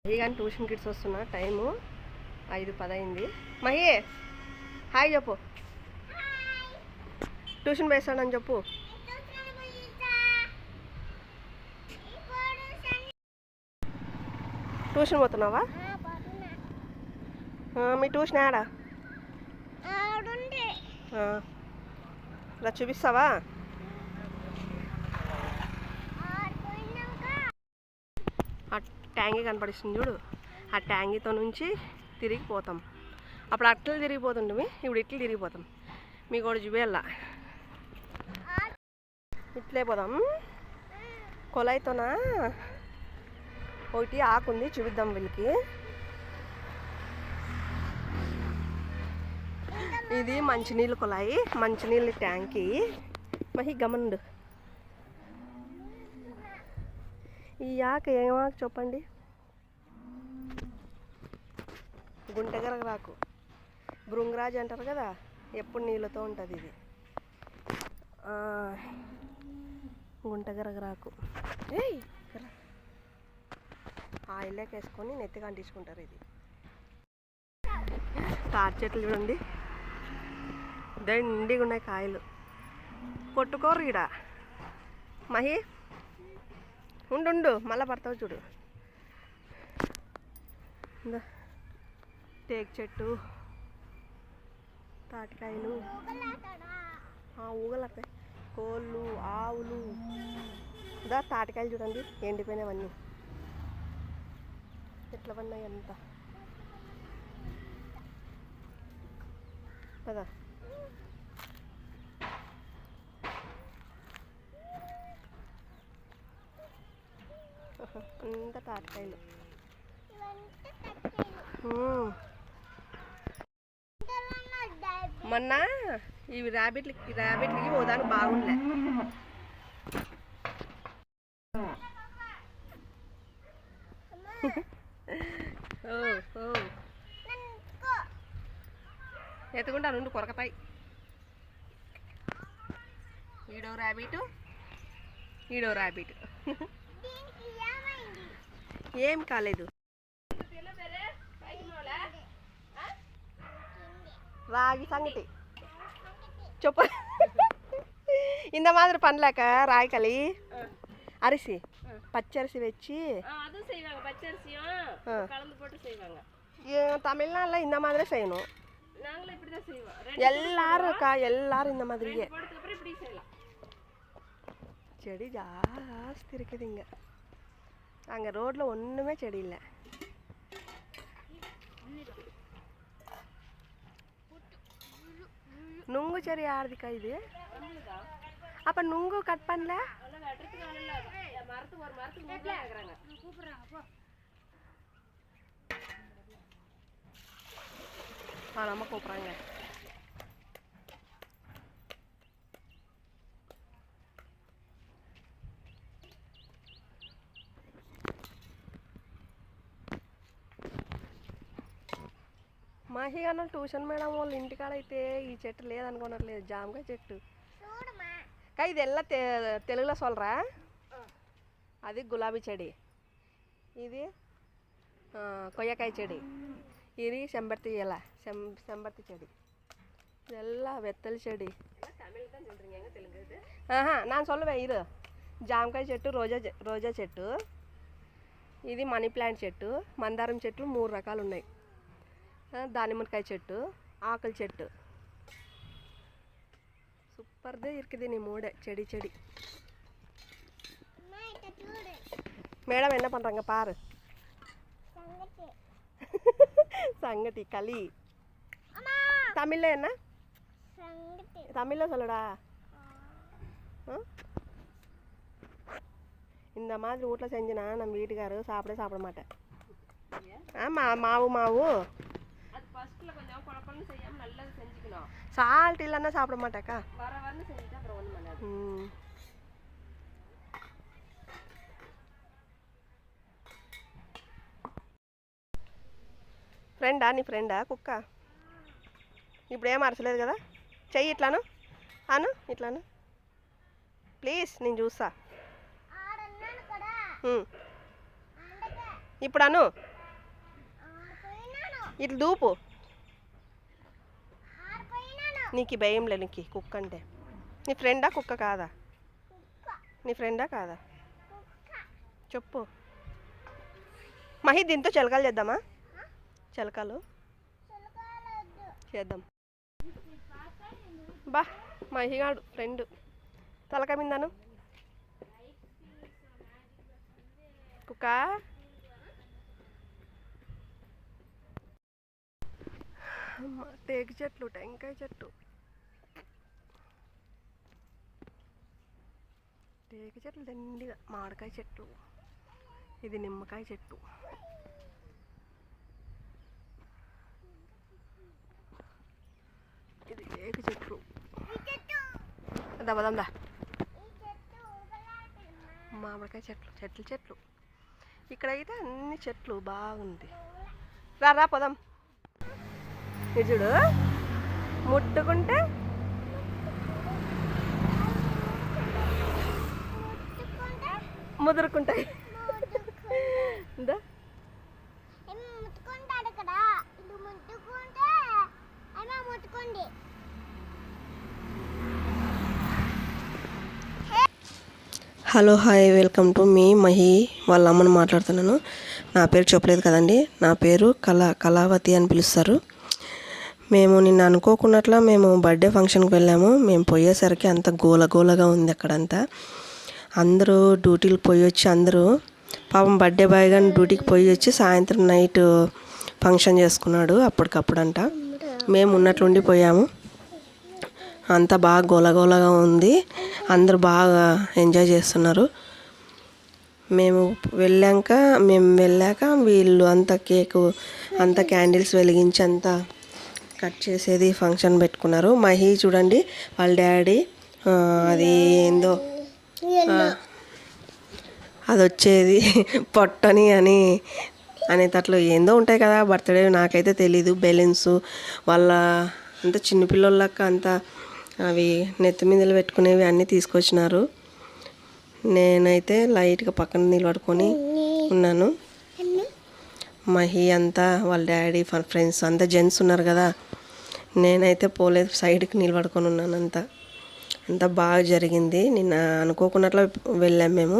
కానీ tuition kids వస్తున్నా. Time 5:10 అయింది. మహి హాయ్ చెప్పు. ట్యూషన్ వేస్తాడని చెప్పు. ట్యూషన్ పోతున్నావా? మీ ట్యూషన్ ఆడా ఇలా చూపిస్తావా? ఆ ట్యాంగీ కనపడిస్తుంది చూడు, ఆ ట్యాంగీతో నుంచి తిరిగిపోతాం. అప్పుడు అట్లు తిరిగిపోతుంటే ఇప్పుడు ఇట్లు తిరిగిపోతాం. మీకు కూడా చూపేయాల, ఇట్లే పోదాం. కొలాయితోనా ఒకటి ఆకుంది, చూపిద్దాం వీళ్ళకి. ఇది మంచినీళ్ళు కొలాయి, మంచినీళ్ళ ట్యాంకీ. మహి గమనుండు. ఈ ఆకు ఏమాకు చెప్పండి? గుంటగరగరాకు, భృంగరాజు అంటారు కదా, ఎప్పుడు నీళ్ళతో ఉంటుంది ఇది. గుంటగరగరాకు ఆయిల్లోకి వేసుకొని నెత్తికి అంటించుకుంటారు. ఇది తాటి చెట్లు చూడండి, దండిగా ఉన్నాయి కాయలు. కొట్టుకోరు ఈడ. మహి ఉండు, మళ్ళా పడతావు చూడు. టేక్ చెట్టు, తాటికాయలు, ఊగలతాయి. కోళ్ళు, ఆవులు. తాటికాయలు చూడండి ఎండిపోయినవన్నీ ఎట్లా పడినాయి అంతా కదా. అంత తాటికాయలు. మొన్న ఇవి ర్యాబిట్లకి పోదానికి బాగుండే. ఎత్తుకుంటా నుండి కొరకతాయి. ఈడో ర్యాబిట్. ఏం కాలేదు. రాగి సంగటి చెప్పు. ఇంత మాదిరి పండ్లేక రాయికలి అరిసి పచ్చరిసి వచ్చి தமிழ்நாடுல இந்த மாதிரி செய்யணும். எல்லாரும் இந்த மாதிரியே. செடி ஜாஸ்தி இருக்குது இங்க. அங்க ரோட்ல ஒண்ணுமே செடி இல்லை. நுங்கு செடி யாருதுக்கா இது? அப்ப நுங்கு கட் பண்ணல? நம்ம கூப்பிட்றாங்க. మహిగాన ట్యూషన్ మేడం వాళ్ళు ఇంటికాడైతే ఈ చెట్టు లేదనుకున్నారు. లేదు, జామకాయ చెట్టు. ఇది ఎలా తెలుగులో சொல்றா? అది గులాబీ చెడి, ఇది కొయ్యకాయ చెడి, ఇది செம்பருத்தி இலை, செம்பருத்தி செடி. இதெல்லாம் வெத்தல் செடி. நான் சொல்லுவேன் இரு. జామకాయ చెట్టు, రోజా చెట్టు, ఇది మనీ ప్లాంట్ చెట్టు, మందారం చెట్లు 3 రకాలు ఉన్నాయి. దానిమ్మకాయ చెట్టు, ఆకుల చెట్టు. సూపర్దే இருக்குது நீ மூட செடி. மேடம் என்ன பண்றாங்க பாரு. சங்கட்டி களி. தமிழ்ல என்ன? தமிழ்ல சொல்லுடா. இந்த மாதிரி வீட்டில் செஞ்சுனா நம்ம வீட்டுக்காரரு சாப்பிட மாட்டேன். ஆமாம், மாவு சால்ட் இல்லைன்னா சாப்பிட மாட்டேக்கா. ఫ్రెండా నీ ఫ్రెండా కుక్క? ఇప్పుడు ఏం అరచలేదు కదా. చెయ్యి ఇట్లాను ఇట్లాను ప్లీజ్, నేను చూస్తా. ఇప్పుడు అను ఇట్లా దూపు. నీకు భయం లే, నీకు కుక్క అంటే. నీ ఫ్రెండా కుక్క కాదా? నీ ఫ్రెండా కాదా చెప్పు. మహి దీంతో చిలకలు చేద్దామా? చిలకలు చేద్దాం. బా మహిగాడు ఫ్రెండ్. తలక మిందాను కుక్క. టేకు చెట్లు, టెంకాయ చెట్టు, టేకు చెట్లు దండిగా, మామిడికాయ చెట్టు, ఇది నిమ్మకాయ చెట్టు, ఇది టేకు చెట్టు. దబదందా మామిడికాయ చెట్లు, చెట్లు. ఇక్కడైతే అన్ని చెట్లు బాగుంది. రా పొదం. ఇది చూడు, ముట్టుకుంటే ముదురుకుంటాయి. Hello hi, welcome to me Mahi వాళ్ళ అమ్మను మాట్లాడుతున్నాను. నా పేరు చెప్పలేదు కదండి, నా పేరు కళావతి అని పిలుస్తారు. మేము నిన్న అనుకోకున్నట్లా మేము బర్త్డే ఫంక్షన్కి వెళ్ళాము. మేము పోయేసరికి అంత గోలగోలగా ఉంది అక్కడంతా. అందరూ డ్యూటీలకు పోయి వచ్చి, అందరూ పాపం బర్త్డే బాయ్ కానీ డ్యూటీకి పోయి వచ్చి సాయంత్రం నైట్ ఫంక్షన్ చేసుకున్నాడు అప్పటికప్పుడంట. మేము ఉన్నట్లుండి పోయాము. అంతా బాగా గోలగోలగా ఉంది, అందరూ బాగా ఎంజాయ్ చేస్తున్నారు. మేము వెళ్ళాక వీళ్ళు అంతా కేకు అంతా క్యాండిల్స్ వెలిగించి అంతా కట్ చేసేది ఫంక్షన్ పెట్టుకున్నారు. మహి చూడండి, వాళ్ళ డాడీ అది ఏందో అది వచ్చేది పొట్టని అనేటట్లు ఏందో ఉంటాయి కదా బర్త్డే, నాకైతే తెలీదు. బెలూన్స్ వాళ్ళ అంత చిన్నపిల్లలక అంతా అవి నెత్తి మీదలు పెట్టుకునేవి అన్నీ తీసుకొచ్చినారు. నేనైతే లైట్గా పక్కన నిలబడుకొని ఉన్నాను. మహి అంతా వాళ్ళ డాడీ ఫ్రెండ్స్ అంతా జెంట్స్ ఉన్నారు కదా, నేనైతే పోలేదు, సైడ్కి నిలబడుకొని ఉన్నాను. అంతా బాగా జరిగింది. నిన్న అనుకోకున్నట్లు వెళ్ళాము మేము.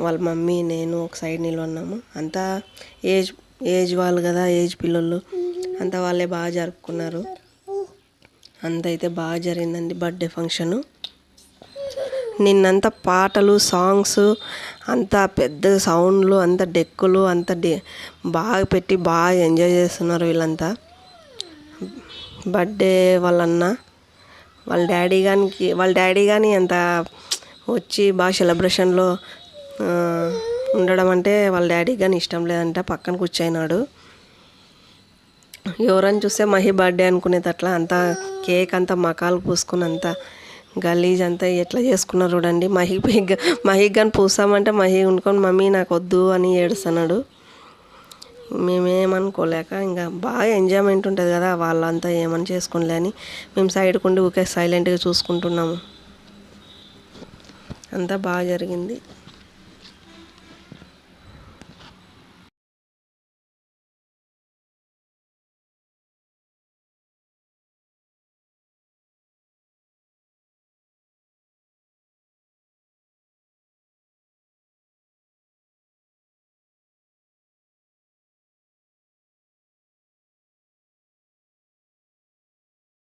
వాళ్ళ మమ్మీ నేను ఒక సైడ్ నిలబడినాము. అంతా ఏజ్ వాళ్ళు కదా, ఏజ్ పిల్లలు అంతా వాళ్ళే బాగా జరుపుకున్నారు. అంత అయితే బాగా జరిగిందండి బర్త్డే ఫంక్షను. నిన్నంతా పాటలు, సాంగ్స్, అంత పెద్ద సౌండ్లు, అంత డెక్కులు, అంత బాగా పెట్టి బాగా ఎంజాయ్ చేస్తున్నారు వీళ్ళంతా. బర్త్డే వాళ్ళన్న వాళ్ళ డాడీ కానీ అంత వచ్చి బాగా సెలబ్రేషన్లో ఉండడం అంటే వాళ్ళ డాడీ కానీ ఇష్టం లేదంట, పక్కన కూర్చోయినాడు. ఎవరని చూస్తే మహి బర్త్డే అనుకునేటట్లా అంతా కేక్ అంతా మకాలు పూసుకుని అంతా గలీజ్ అంతా ఎట్లా చేసుకున్నారు చూడండి. మహికి కానీ పూసామంటే మహి ఉండుకొని మమ్మీ నాకు వద్దు అని ఏడుస్తున్నాడు. మేమేమనుకోలేక ఇంకా బాగా ఎంజాయ్మెంట్ ఉంటుంది కదా, వాళ్ళంతా ఏమని చేసుకోలే అని మేము సైడ్కుండి ఊకే సైలెంట్గా చూసుకుంటున్నాము. అంతా బాగా జరిగింది.